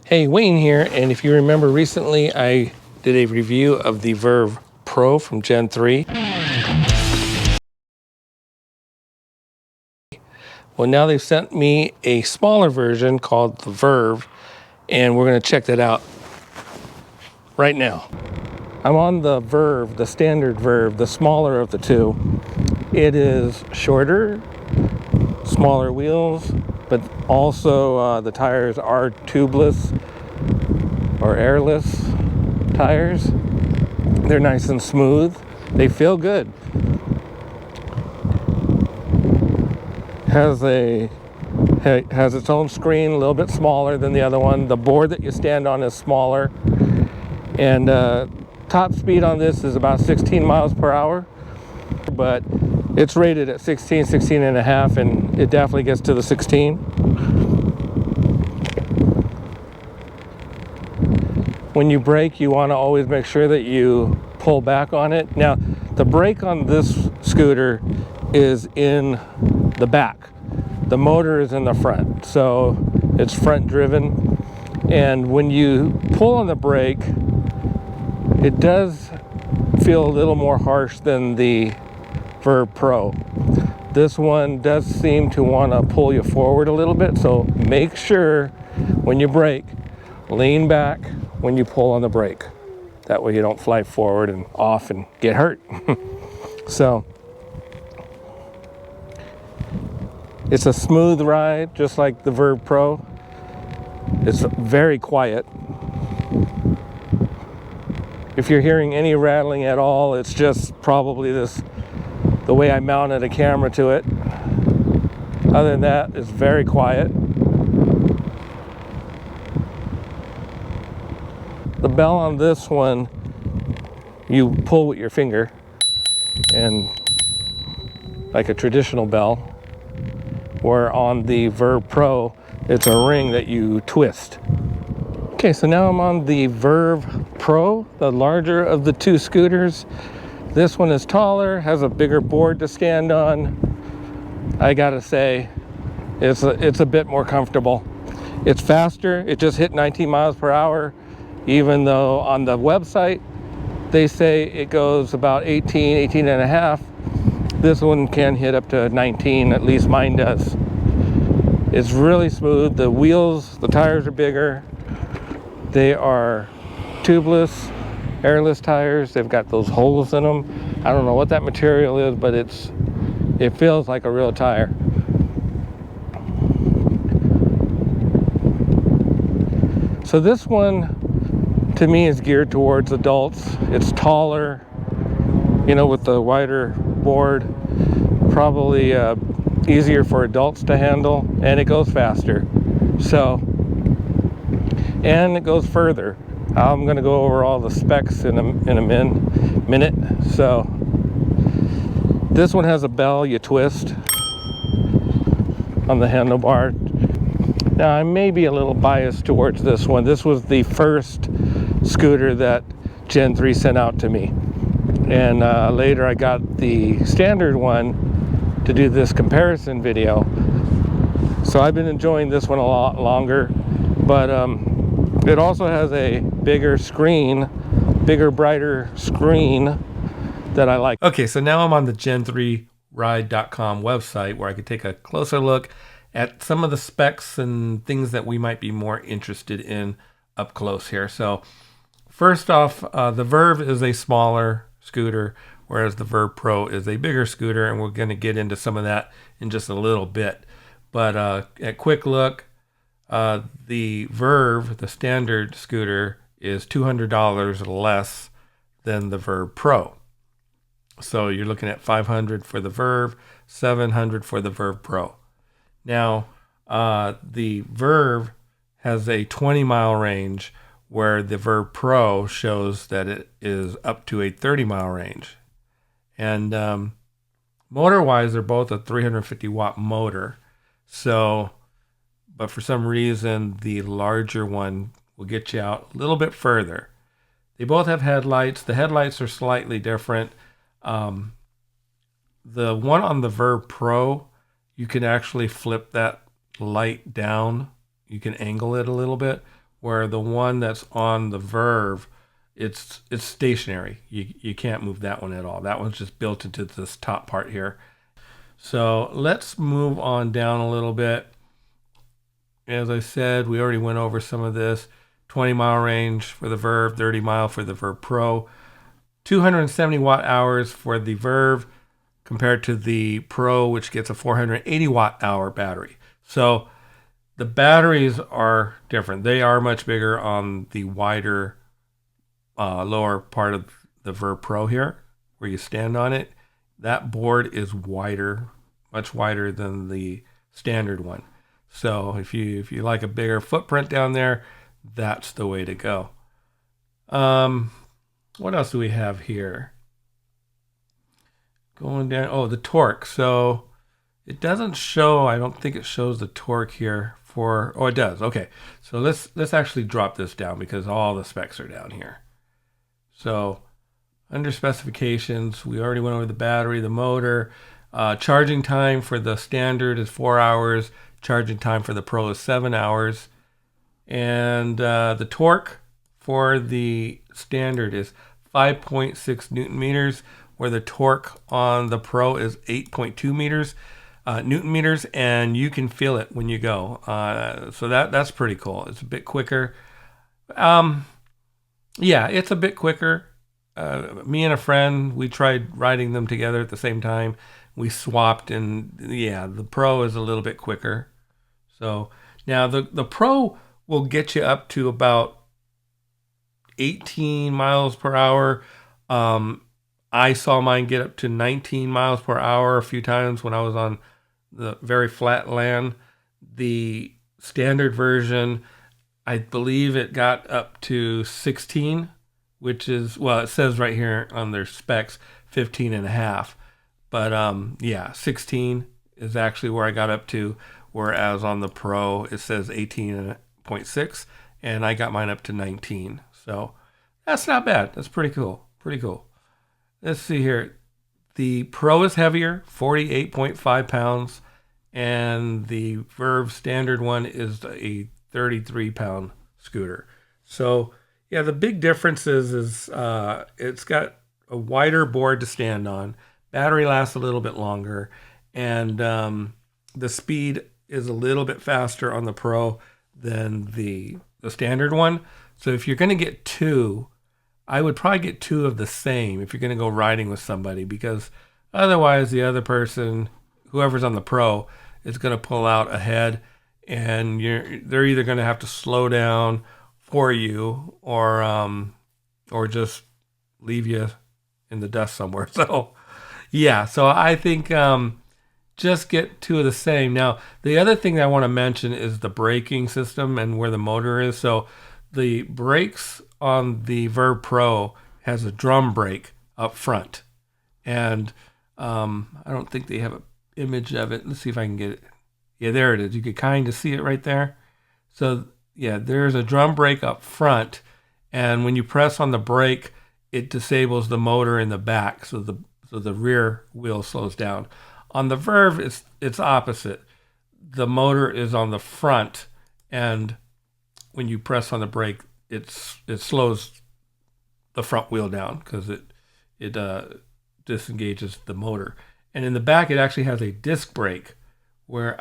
Hey, Wayne here, and if you remember recently I did a review of the Verve Pro from Gen 3. Well, now they've sent me a smaller version called the Verve, and we're going to check that out right now. I'm on the Verve, the standard Verve, the smaller of the two. It is shorter, smaller wheels, but also the tires are tubeless or airless tires. They're nice and smooth. They feel good. Has its own screen, a little bit smaller than the other one. The board that you stand on is smaller, and top speed on this is about 16 miles per hour, but it's rated at 16 and a half, and it definitely gets to the 16. When you brake, you want to always make sure that you pull back on it. Now, the brake on this scooter is in the back. The motor is in the front, so it's front driven. And when you pull on the brake, it does feel a little more harsh than the Verve Pro. This one does seem to want to pull you forward a little bit, so make sure when you brake, lean back when you pull on the brake. That way you don't fly forward and off and get hurt. So it's a smooth ride, just like the Verve Pro. It's very quiet. If you're hearing any rattling at all, it's just probably the way I mounted a camera to it. Other than that, it's very quiet. The bell on this one, you pull with your finger, and like a traditional bell, where on the Verve Pro, it's a ring that you twist. Okay, so now I'm on the Verve Pro, the larger of the two scooters. This one is taller, has a bigger board to stand on. I gotta say, it's a bit more comfortable. It's faster. It just hit 19 miles per hour, even though on the website they say it goes about 18 and a half. This one can hit up to 19, at least mine does. It's really smooth. The wheels, the tires are bigger. They are tubeless, airless tires. They've got those holes in them. I don't know what that material is, but it feels like a real tire. So this one, to me, is geared towards adults. It's taller, with the wider board, probably easier for adults to handle, and it goes faster. So, and it goes further. I'm going to go over all the specs in a minute. So, this one has a bell you twist on the handlebar. Now, I may be a little biased towards this one. This was the first scooter that Gen 3 sent out to me. And later I got the standard one to do this comparison video. So I've been enjoying this one a lot longer. But it also has a bigger, brighter screen that I like. Okay, so now I'm on the Gen3ride.com website, where I could take a closer look at some of the specs and things that we might be more interested in up close here. So first off, the Verve is a smaller scooter, whereas the Verve Pro is a bigger scooter, and we're going to get into some of that in just a little bit. But at quick look, the Verve, the standard scooter, is $200 less than the Verve Pro. So you're looking at $500 for the Verve, $700 for the Verve Pro. Now, the Verve has a 20-mile range, where the Verve Pro shows that it is up to a 30-mile range. And motor-wise, they're both a 350-watt motor. So, but for some reason, the larger one will get you out a little bit further. They both have headlights. The headlights are slightly different. The one on the Verve Pro, you can actually flip that light down. You can angle it a little bit, where the one that's on the Verve, it's stationary. You can't move that one at all. That one's just built into this top part here. So let's move on down a little bit. As I said, we already went over some of this. 20-mile range for the Verve, 30-mile for the Verve Pro. 270 watt hours for the Verve compared to the Pro, which gets a 480 watt hour battery. So the batteries are different. They are much bigger on the wider lower part of the Verve Pro here, where you stand on it. That board is wider, much wider than the standard one. So if you like a bigger footprint down there, that's the way to go. What else do we have here? Going down, oh, the torque. So it doesn't show, I don't think it shows the torque here for, oh, it does. Okay, so let's actually drop this down because all the specs are down here. So under specifications, we already went over the battery, the motor. Charging time for the standard is 4 hours. Charging time for the Pro is 7 hours. And the torque for the standard is 5.6 Newton meters, where the torque on the Pro is 8.2 Newton meters, and you can feel it when you go. So that's pretty cool. It's a bit quicker. Yeah, it's a bit quicker. Me and a friend, we tried riding them together at the same time. We swapped, and yeah, the Pro is a little bit quicker. So now the Pro will get you up to about 18 miles per hour. I saw mine get up to 19 miles per hour a few times when I was on the very flat land. The standard version, I believe it got up to 16, which is, well, it says right here on their specs, 15 and a half. But yeah, 16 is actually where I got up to, whereas on the Pro, it says 18.6, and I got mine up to 19. So that's not bad. That's pretty cool. Pretty cool. Let's see here. The Pro is heavier, 48.5 pounds, and the Verve standard one is a 33-pound scooter. So yeah, the big difference is it's got a wider board to stand on. Battery lasts a little bit longer, and the speed is a little bit faster on the Pro than the standard one. So if you're going to get two, I would probably get two of the same if you're going to go riding with somebody, because otherwise the other person, whoever's on the Pro, is going to pull out ahead, and they're either going to have to slow down for you or just leave you in the dust somewhere. So yeah, so I think just get two of the same. Now, the other thing that I want to mention is the braking system and where the motor is. So the brakes on the Verve Pro has a drum brake up front. And I don't think they have an image of it. Let's see if I can get it. Yeah, there it is. You could kind of see it right there. So yeah, there's a drum brake up front. And when you press on the brake, it disables the motor in the back. So the rear wheel slows down. On the Verve, it's opposite. The motor is on the front, and when you press on the brake, it slows the front wheel down because it disengages the motor. And in the back, it actually has a disc brake where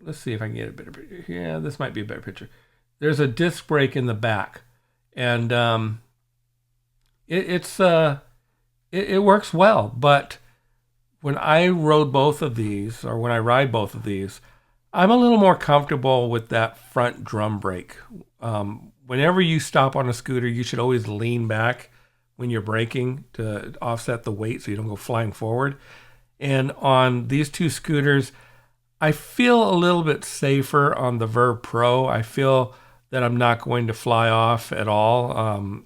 let's see if I can get a better picture. Yeah, this might be a better picture. There's a disc brake in the back, and it works well, but when I rode both of these, or when I ride both of these, I'm a little more comfortable with that front drum brake. Whenever you stop on a scooter, you should always lean back when you're braking to offset the weight so you don't go flying forward. And on these two scooters, I feel a little bit safer on the Verve Pro. I feel that I'm not going to fly off at all.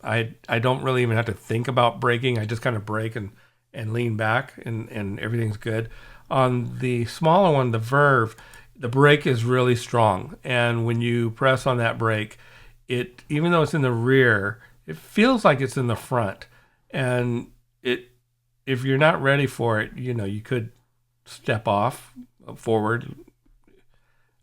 I don't really even have to think about braking. I just kind of brake and lean back, and everything's good. On the smaller one, the Verve, the brake is really strong. And when you press on that brake, even though it's in the rear, it feels like it's in the front. And if you're not ready for it, you could step off forward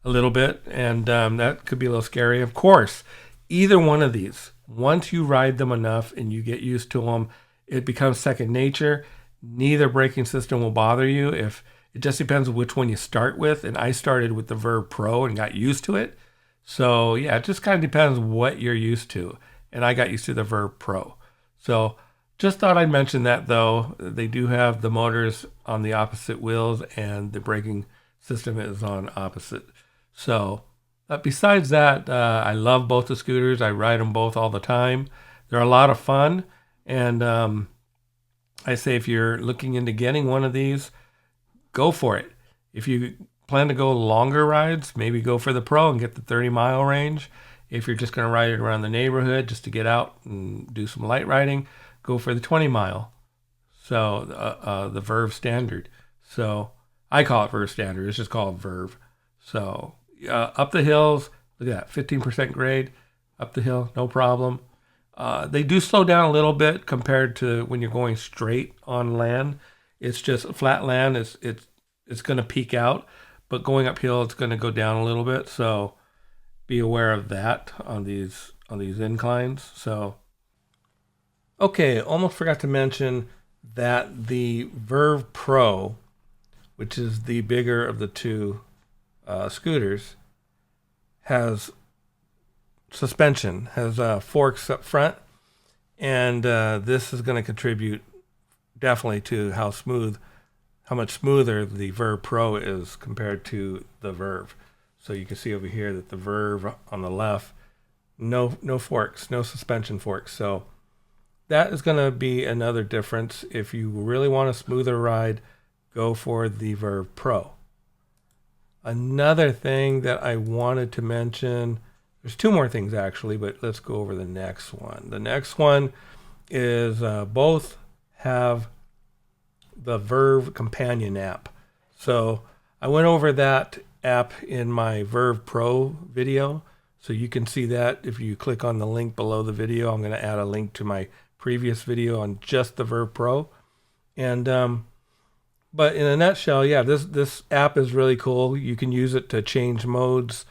a little bit, and that could be a little scary. Of course, Either one of these, once you ride them enough and you get used to them, it becomes second nature. Neither braking system will bother you. If it just depends on which one you start with, and I started with the Verve Pro and got used to it. So yeah, it just kind of depends what you're used to, and I got used to the Verve Pro. So just thought I'd mention that though. They do have the motors on the opposite wheels, and the braking system is on opposite. So besides that, I love both the scooters. I ride them both all the time. They're a lot of fun. And I say if you're looking into getting one of these, go for it. If you plan to go longer rides, maybe go for the Pro and get the 30-mile range. If you're just going to ride it around the neighborhood just to get out and do some light riding, go for the 20-mile. So the Verve Standard. So I call it Verve Standard. It's just called Verve. So up the hills, look at that, 15% grade, up the hill, no problem. They do slow down a little bit compared to when you're going straight on land. It's just flat land. It's going to peak out, but going uphill, it's going to go down a little bit. So be aware of that on these inclines. So okay, almost forgot to mention that the Verve Pro, which is the bigger of the two scooters, has suspension, has forks up front, and this is going to contribute definitely to how much smoother the Verve Pro is compared to the Verve. So you can see over here that the Verve on the left, no forks, no suspension forks. So that is going to be another difference. If you really want a smoother ride, go for the Verve Pro. Another thing that I wanted to mention, there's two more things actually, but let's go over the next one. The next one is both have the Verve companion app. So I went over that app in my Verve Pro video. So you can see that if you click on the link below the video. I'm going to add a link to my previous video on just the Verve Pro. And but in a nutshell, yeah, this app is really cool. You can use it to change modes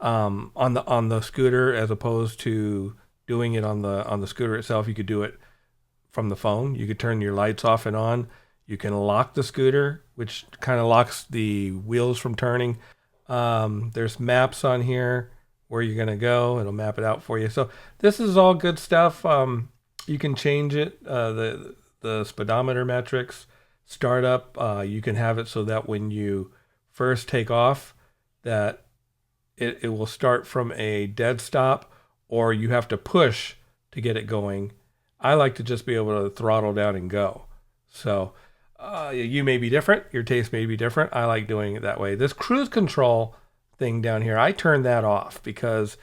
on the scooter as opposed to doing it on the scooter itself. You could do it from the phone. You could turn your lights off and on. You can lock the scooter, which kind of locks the wheels from turning. There's maps on here where you're gonna go. It'll map it out for you. So this is all good stuff. You can change it. The speedometer metrics. Startup, you can have it so that when you first take off, that it will start from a dead stop, or you have to push to get it going. I like to just be able to throttle down and go. So you may be different. Your taste may be different. I like doing it that way. This cruise control thing down here, I turn that off because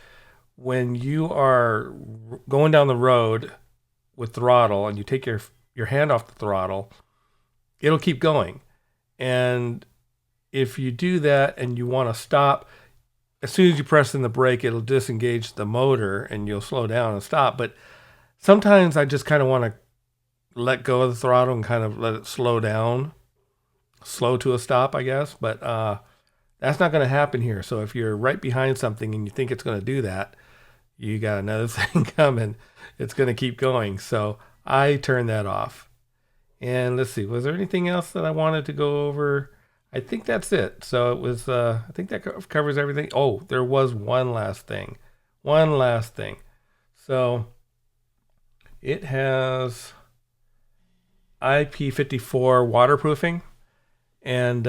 when you are going down the road with throttle and you take your hand off the throttle, it'll keep going. And if you do that and you want to stop, as soon as you press in the brake, it'll disengage the motor and you'll slow down and stop. But sometimes I just kind of want to let go of the throttle and kind of let it slow down, slow to a stop, I guess. But that's not going to happen here. So if you're right behind something and you think it's going to do that, you got another thing coming. It's going to keep going. So I turn that off. And let's see, was there anything else that I wanted to go over? I think that's it. So it was, I think that covers everything. Oh, there was one last thing. So it has IP54 waterproofing. And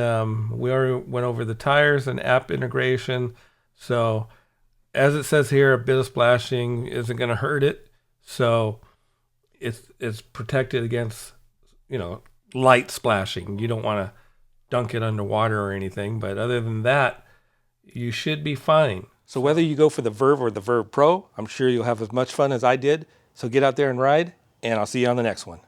we already went over the tires and app integration. So as it says here, a bit of splashing isn't going to hurt it. So it's protected against, light splashing. You don't want to dunk it underwater or anything, but other than that, you should be fine. So whether you go for the Verve or the Verve Pro, I'm sure you'll have as much fun as I did. So get out there and ride, and I'll see you on the next one.